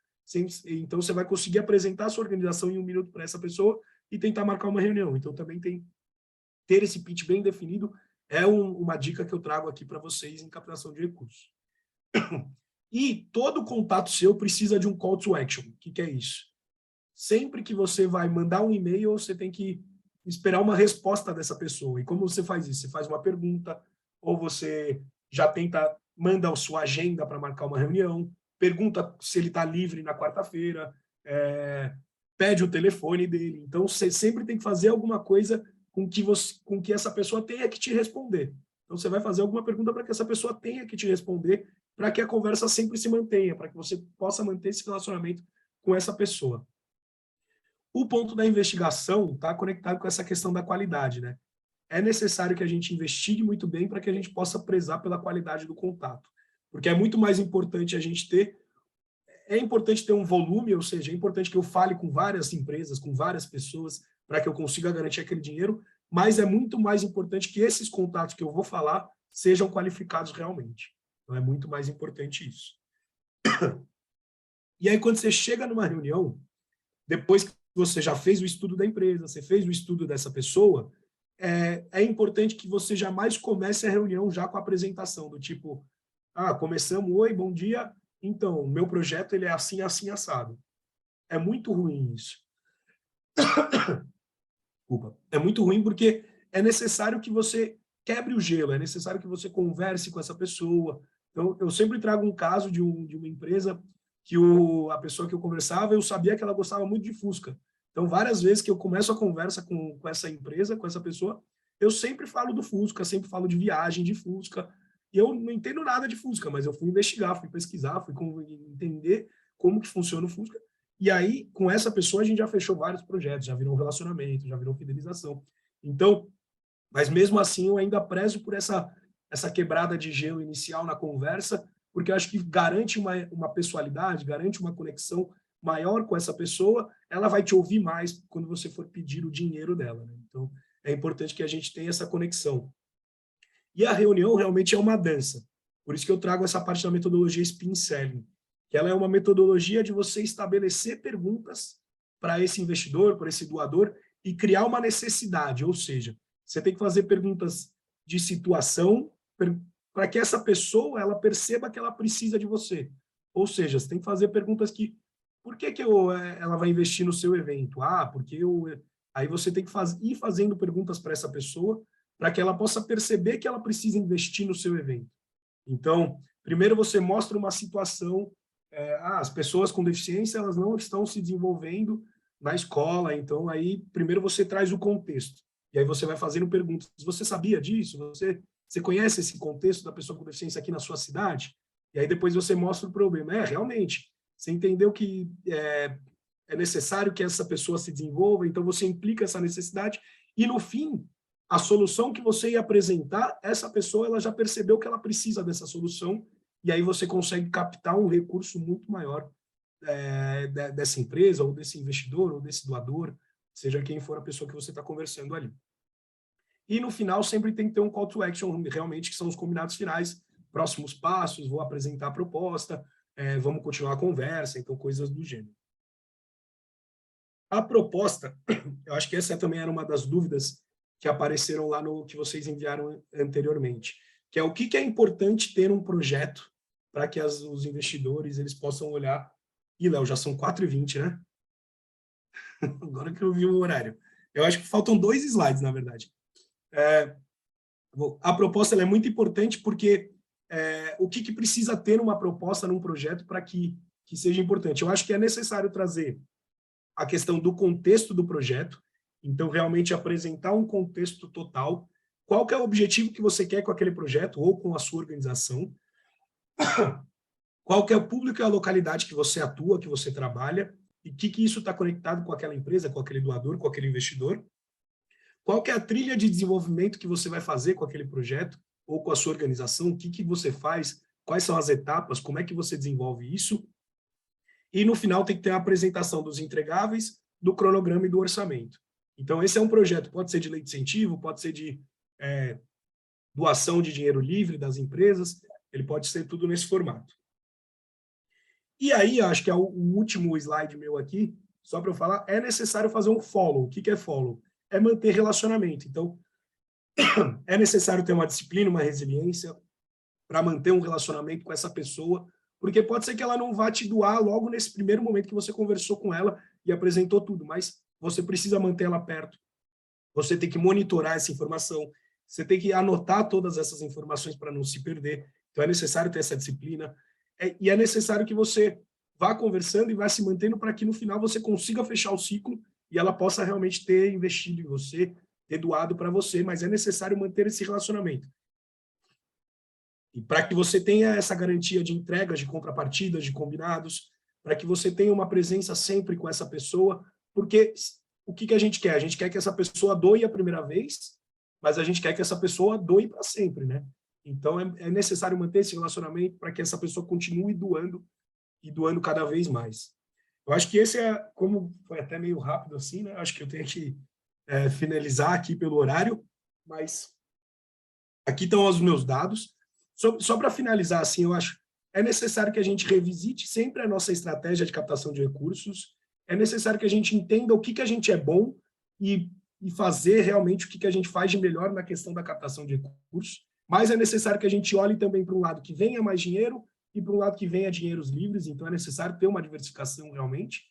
[SPEAKER 4] Então, você vai conseguir apresentar a sua organização em 1 minuto para essa pessoa e tentar marcar uma reunião. Então, também ter esse pitch bem definido é uma dica que eu trago aqui para vocês em captação de recursos. E todo contato seu precisa de um call to action. O que é isso? Sempre que você vai mandar um e-mail, você tem que esperar uma resposta dessa pessoa. E como você faz isso? Você faz uma pergunta, ou você já manda a sua agenda para marcar uma reunião, pergunta se ele está livre na quarta-feira, pede o telefone dele. Então, você sempre tem que fazer alguma coisa com que essa pessoa tenha que te responder. Então, você vai fazer alguma pergunta para que essa pessoa tenha que te responder, para que a conversa sempre se mantenha, para que você possa manter esse relacionamento com essa pessoa. O ponto da investigação está conectado com essa questão da qualidade, né? É necessário que a gente investigue muito bem para que a gente possa prezar pela qualidade do contato. Porque é muito mais importante a gente ter... É importante ter um volume, ou seja, é importante que eu fale com várias empresas, com várias pessoas, para que eu consiga garantir aquele dinheiro, mas é muito mais importante que esses contatos que eu vou falar sejam qualificados realmente. Então, é muito mais importante isso. E aí, quando você chega numa reunião, depois que você já fez o estudo da empresa, você fez o estudo dessa pessoa, é importante que você jamais comece a reunião já com a apresentação, do tipo, começamos, oi, bom dia, então, o meu projeto ele é assim, assim, assado. É muito ruim isso. Desculpa. É muito ruim porque é necessário que você quebre o gelo, é necessário que você converse com essa pessoa. Então, eu sempre trago um caso de uma empresa que a pessoa que eu conversava, eu sabia que ela gostava muito de Fusca. Então, várias vezes que eu começo a conversa com essa empresa, com essa pessoa, eu sempre falo do Fusca, sempre falo de viagem de Fusca. E eu não entendo nada de Fusca, mas eu fui investigar, fui pesquisar, fui entender como que funciona o Fusca. E aí, com essa pessoa, a gente já fechou vários projetos, já virou um relacionamento, já virou fidelização. Então, mas mesmo assim, eu ainda prezo por essa quebrada de gelo inicial na conversa, porque eu acho que garante uma pessoalidade, garante uma conexão maior com essa pessoa, ela vai te ouvir mais quando você for pedir o dinheiro dela, né? Então, é importante que a gente tenha essa conexão. E a reunião realmente é uma dança. Por isso que eu trago essa parte da metodologia Spin Selling, que ela é uma metodologia de você estabelecer perguntas para esse investidor, para esse doador, e criar uma necessidade, ou seja, você tem que fazer perguntas de situação para que essa pessoa ela perceba que ela precisa de você. Ou seja, você tem que fazer perguntas que por que ela vai investir no seu evento? Porque aí você tem que ir fazendo perguntas para essa pessoa para que ela possa perceber que ela precisa investir no seu evento. Então, primeiro você mostra uma situação, as pessoas com deficiência elas não estão se desenvolvendo na escola, então aí primeiro você traz o contexto, e aí você vai fazendo perguntas. Você sabia disso? Você conhece esse contexto da pessoa com deficiência aqui na sua cidade? E aí depois você mostra o problema. Realmente, você entendeu que é necessário que essa pessoa se desenvolva, então você implica essa necessidade, e no fim, a solução que você ia apresentar, essa pessoa ela já percebeu que ela precisa dessa solução, e aí você consegue captar um recurso muito maior dessa empresa, ou desse investidor, ou desse doador, seja quem for a pessoa que você está conversando ali. E no final sempre tem que ter um call to action, realmente, que são os combinados finais, próximos passos, vou apresentar a proposta, vamos continuar a conversa, então coisas do gênero. A proposta, eu acho que essa também era uma das dúvidas que apareceram lá no que vocês enviaram anteriormente, que é o que é importante ter um projeto para que os investidores eles possam olhar. E, Léo, já são 4h20, né? Agora que eu vi o horário. Eu acho que faltam 2 slides, na verdade. A proposta ela é muito importante porque o que precisa ter numa proposta, num projeto, para que seja importante? Eu acho que é necessário trazer a questão do contexto do projeto, então realmente apresentar um contexto total, qual que é o objetivo que você quer com aquele projeto ou com a sua organização, qual que é o público e a localidade que você atua, que você trabalha, e que isso está conectado com aquela empresa, com aquele doador, com aquele investidor, qual que é a trilha de desenvolvimento que você vai fazer com aquele projeto ou com a sua organização, o que você faz, quais são as etapas, como é que você desenvolve isso, e no final tem que ter a apresentação dos entregáveis, do cronograma e do orçamento. Então esse é um projeto, pode ser de lei de incentivo, pode ser de doação de dinheiro livre das empresas, ele pode ser tudo nesse formato. E aí, acho que é o último slide meu aqui, só para eu falar, é necessário fazer um follow. O que é follow? É manter relacionamento. Então, é necessário ter uma disciplina, uma resiliência para manter um relacionamento com essa pessoa, porque pode ser que ela não vá te doar logo nesse primeiro momento que você conversou com ela e apresentou tudo, mas você precisa manter ela perto. Você tem que monitorar essa informação, você tem que anotar todas essas informações para não se perder. Então, é necessário ter essa disciplina. E é necessário que você vá conversando e vá se mantendo para que, no final, você consiga fechar o ciclo e ela possa realmente ter investido em você, ter doado para você, mas é necessário manter esse relacionamento. E para que você tenha essa garantia de entregas, de contrapartidas, de combinados, para que você tenha uma presença sempre com essa pessoa, porque o que a gente quer? A gente quer que essa pessoa doe a primeira vez, mas a gente quer que essa pessoa doe para sempre, né? Então, é necessário manter esse relacionamento para que essa pessoa continue doando e doando cada vez mais. Eu acho que esse é, como foi até meio rápido assim, né? Acho que eu tenho que finalizar aqui pelo horário, mas aqui estão os meus dados. Só para finalizar, assim, eu acho é necessário que a gente revisite sempre a nossa estratégia de captação de recursos, é necessário que a gente entenda o que a gente é bom e fazer realmente o que a gente faz de melhor na questão da captação de recursos, mas é necessário que a gente olhe também para um lado que venha mais dinheiro e para um lado que venha dinheiros livres, então é necessário ter uma diversificação realmente,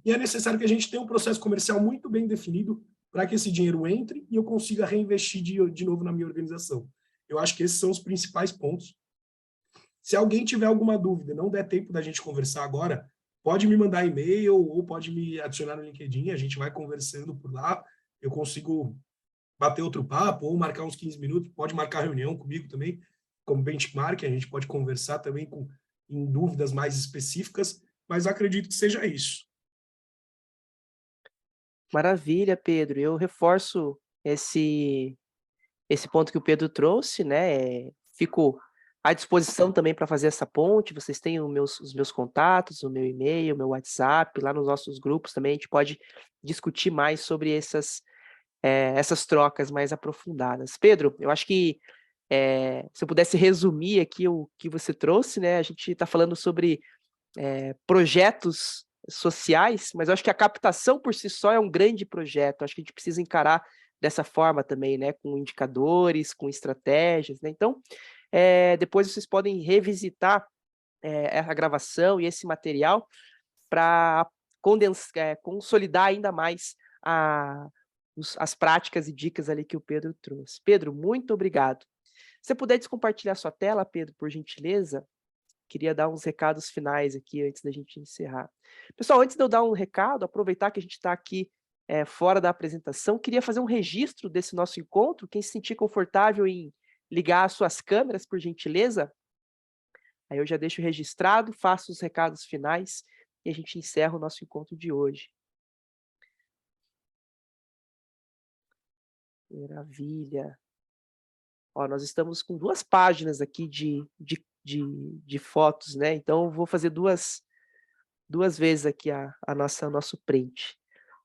[SPEAKER 4] e é necessário que a gente tenha um processo comercial muito bem definido para que esse dinheiro entre e eu consiga reinvestir de novo na minha organização. Eu acho que esses são os principais pontos. Se alguém tiver alguma dúvida, não der tempo da gente conversar agora, pode me mandar e-mail ou pode me adicionar no LinkedIn, a gente vai conversando por lá, eu consigo bater outro papo ou marcar uns 15 minutos, pode marcar reunião comigo também, como benchmark, a gente pode conversar também em dúvidas mais específicas, mas acredito que seja isso.
[SPEAKER 1] Maravilha, Pedro. Eu reforço esse ponto que o Pedro trouxe, né? Fico à disposição também para fazer essa ponte. Vocês têm os meus contatos, o meu e-mail, o meu WhatsApp, lá nos nossos grupos também a gente pode discutir mais sobre essas trocas mais aprofundadas. Pedro, eu acho que se eu pudesse resumir aqui o que você trouxe, né? A gente está falando sobre projetos sociais, mas eu acho que a captação por si só é um grande projeto. Acho que a gente precisa encarar dessa forma também, né? Com indicadores, com estratégias, né? Então, depois vocês podem revisitar a gravação e esse material para consolidar ainda mais as práticas e dicas ali que o Pedro trouxe. Pedro, muito obrigado. Se você puder descompartilhar sua tela, Pedro, por gentileza, queria dar uns recados finais aqui antes da gente encerrar. Pessoal, antes de eu dar um recado, aproveitar que a gente está aqui fora da apresentação, queria fazer um registro desse nosso encontro. Quem se sentir confortável em ligar as suas câmeras, por gentileza, aí eu já deixo registrado, faço os recados finais e a gente encerra o nosso encontro de hoje. Maravilha. Ó, nós estamos com 2 páginas aqui de fotos, né? Então, eu vou fazer duas vezes aqui o nosso print.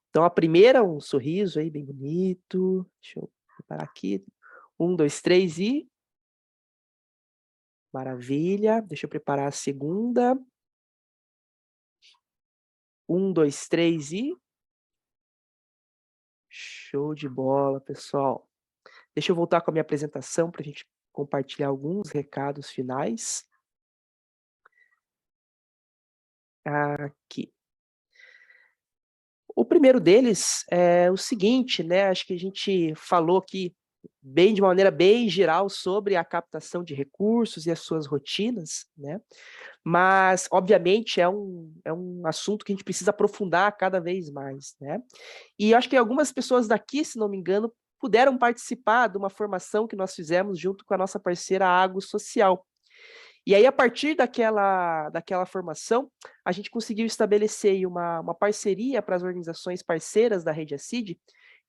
[SPEAKER 1] Então, a primeira, um sorriso aí bem bonito. Deixa eu preparar aqui. 1, 2, 3 e... Maravilha. Deixa eu preparar a segunda. 1, 2, 3 e... Show de bola, pessoal. Deixa eu voltar com a minha apresentação para a gente compartilhar alguns recados finais. Aqui. O primeiro deles é o seguinte, né? Acho que a gente falou aqui de uma maneira bem geral sobre a captação de recursos e as suas rotinas, né? Mas, obviamente, é um assunto que a gente precisa aprofundar cada vez mais, né? E acho que algumas pessoas daqui, se não me engano, puderam participar de uma formação que nós fizemos junto com a nossa parceira Água Social. E aí, a partir daquela formação, a gente conseguiu estabelecer uma parceria para as organizações parceiras da Rede ACID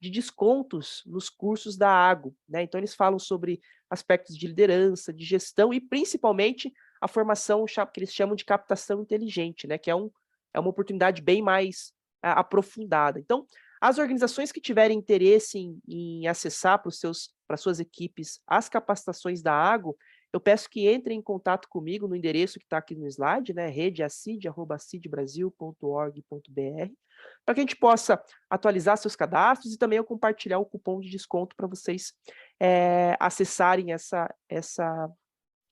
[SPEAKER 1] de descontos nos cursos da Água, né? Então, eles falam sobre aspectos de liderança, de gestão e, principalmente, a formação que eles chamam de captação inteligente, né? Que é uma oportunidade bem mais aprofundada. Então, as organizações que tiverem interesse em acessar para suas equipes as capacitações da Água, eu peço que entrem em contato comigo no endereço que está aqui no slide, né? redeacid@acidbrasil.org.br, para que a gente possa atualizar seus cadastros e também eu compartilhar o cupom de desconto para vocês acessarem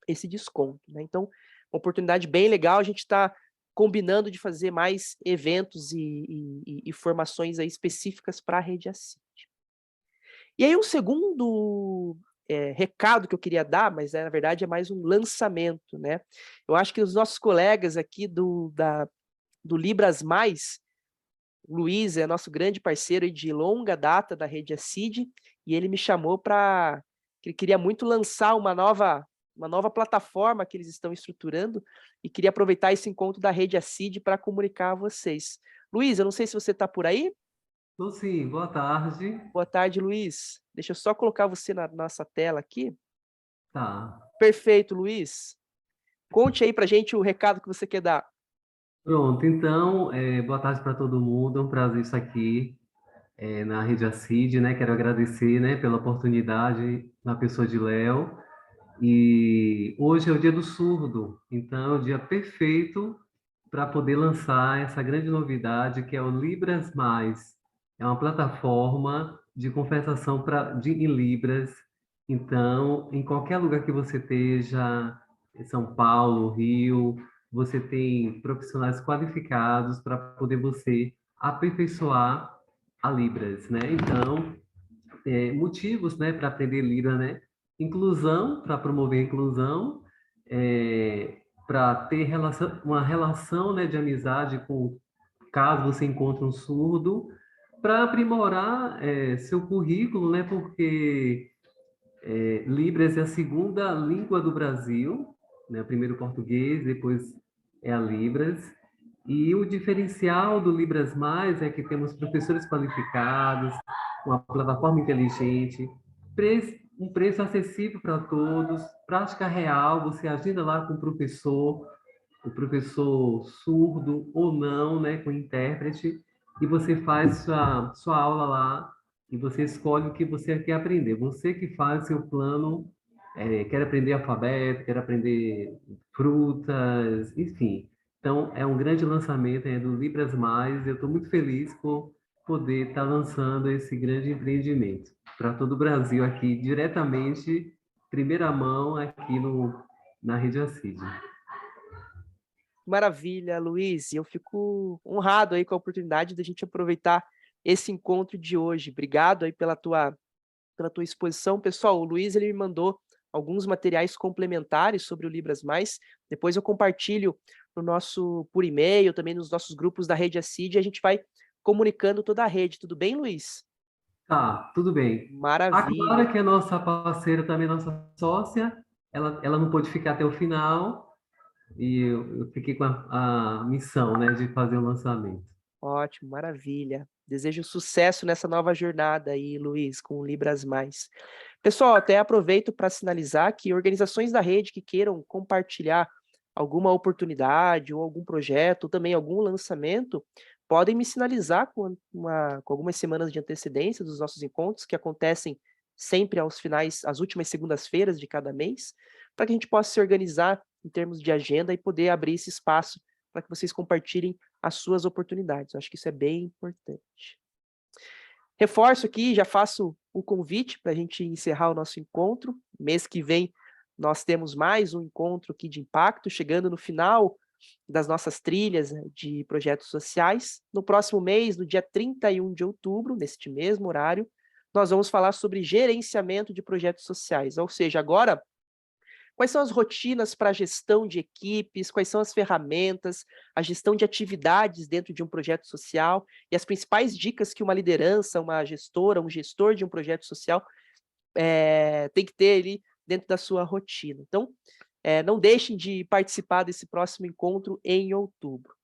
[SPEAKER 1] esse desconto, né? Então, uma oportunidade bem legal, a gente está combinando de fazer mais eventos e formações aí específicas para a Rede ACID. E aí, um segundo recado que eu queria dar, mas na verdade é mais um lançamento, né? Eu acho que os nossos colegas aqui do Libras Mais O Luiz é nosso grande parceiro aí de longa data da rede ACID, e ele me chamou para... Ele queria muito lançar uma nova plataforma que eles estão estruturando, e queria aproveitar esse encontro da rede ACID para comunicar a vocês. Luiz, eu não sei se você está por aí.
[SPEAKER 7] Tô sim, boa tarde.
[SPEAKER 1] Boa tarde, Luiz. Deixa eu só colocar você na nossa tela aqui.
[SPEAKER 7] Tá.
[SPEAKER 1] Perfeito, Luiz. Conte aí pra gente o recado que você quer dar.
[SPEAKER 7] Pronto, então, boa tarde para todo mundo. É um prazer estar aqui na Rede ACID, né? Quero agradecer, né, pela oportunidade na pessoa de Léo. E hoje é o Dia do Surdo, então é o dia perfeito para poder lançar essa grande novidade que é o Libras Mais. É uma plataforma de conversação em Libras. Então, em qualquer lugar que você esteja, em São Paulo, Rio, você tem profissionais qualificados para poder você aperfeiçoar a Libras, né? Então, motivos, né, para aprender Libras, né? Inclusão, para promover a inclusão, para ter uma relação, né, de amizade com, caso você encontre um surdo, para aprimorar seu currículo, né, porque Libras é a segunda língua do Brasil, né, primeiro o português, depois é a Libras, e o diferencial do Libras Mais é que temos professores qualificados, uma plataforma inteligente, um preço acessível para todos, prática real, você agenda lá com o professor surdo ou não, né, com intérprete, e você faz sua aula lá, e você escolhe o que você quer aprender. Você que faz seu plano, quer aprender alfabeto, quer aprender frutas, enfim. Então, é um grande lançamento do Libras Mais, e eu estou muito feliz por poder estar lançando esse grande empreendimento para todo o Brasil aqui, diretamente, primeira mão, aqui na Rede ACID.
[SPEAKER 1] Maravilha, Luiz. Eu fico honrado aí com a oportunidade da gente aproveitar esse encontro de hoje. Obrigado aí pela tua exposição. Pessoal, o Luiz ele me mandou alguns materiais complementares sobre o Libras Mais. Depois eu compartilho por e-mail, também nos nossos grupos da Rede ACID, e a gente vai comunicando toda a rede. Tudo bem, Luiz?
[SPEAKER 7] Tá, tudo bem. A
[SPEAKER 1] Maravilha.
[SPEAKER 7] Clara, que é nossa parceira, também nossa sócia, ela não pôde ficar até o final, e eu fiquei com a missão, né, de fazer o lançamento.
[SPEAKER 1] Ótimo, maravilha. Desejo sucesso nessa nova jornada aí, Luiz, com o Libras Mais. Pessoal, até aproveito para sinalizar que organizações da rede que queiram compartilhar alguma oportunidade ou algum projeto, ou também algum lançamento, podem me sinalizar com algumas semanas de antecedência dos nossos encontros, que acontecem sempre às últimas segundas-feiras de cada mês, para que a gente possa se organizar em termos de agenda e poder abrir esse espaço para que vocês compartilhem as suas oportunidades. Eu acho que isso é bem importante. Reforço aqui, já faço o convite para a gente encerrar o nosso encontro. Mês que vem nós temos mais um encontro aqui de impacto, chegando no final das nossas trilhas de projetos sociais. No próximo mês, no dia 31 de outubro, neste mesmo horário, nós vamos falar sobre gerenciamento de projetos sociais. Ou seja, agora, quais são as rotinas para a gestão de equipes, quais são as ferramentas, a gestão de atividades dentro de um projeto social e as principais dicas que uma liderança, uma gestora, um gestor de um projeto social tem que ter ali dentro da sua rotina. Então, não deixem de participar desse próximo encontro em outubro.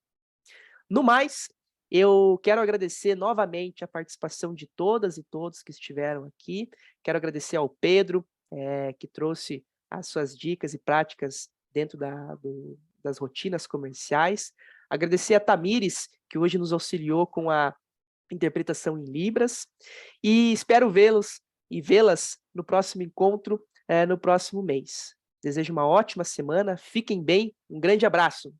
[SPEAKER 1] No mais, eu quero agradecer novamente a participação de todas e todos que estiveram aqui. Quero agradecer ao Pedro, que trouxe as suas dicas e práticas dentro das rotinas comerciais. Agradecer a Tamires, que hoje nos auxiliou com a interpretação em Libras. E espero vê-los e vê-las no próximo encontro, no próximo mês. Desejo uma ótima semana, fiquem bem, um grande abraço.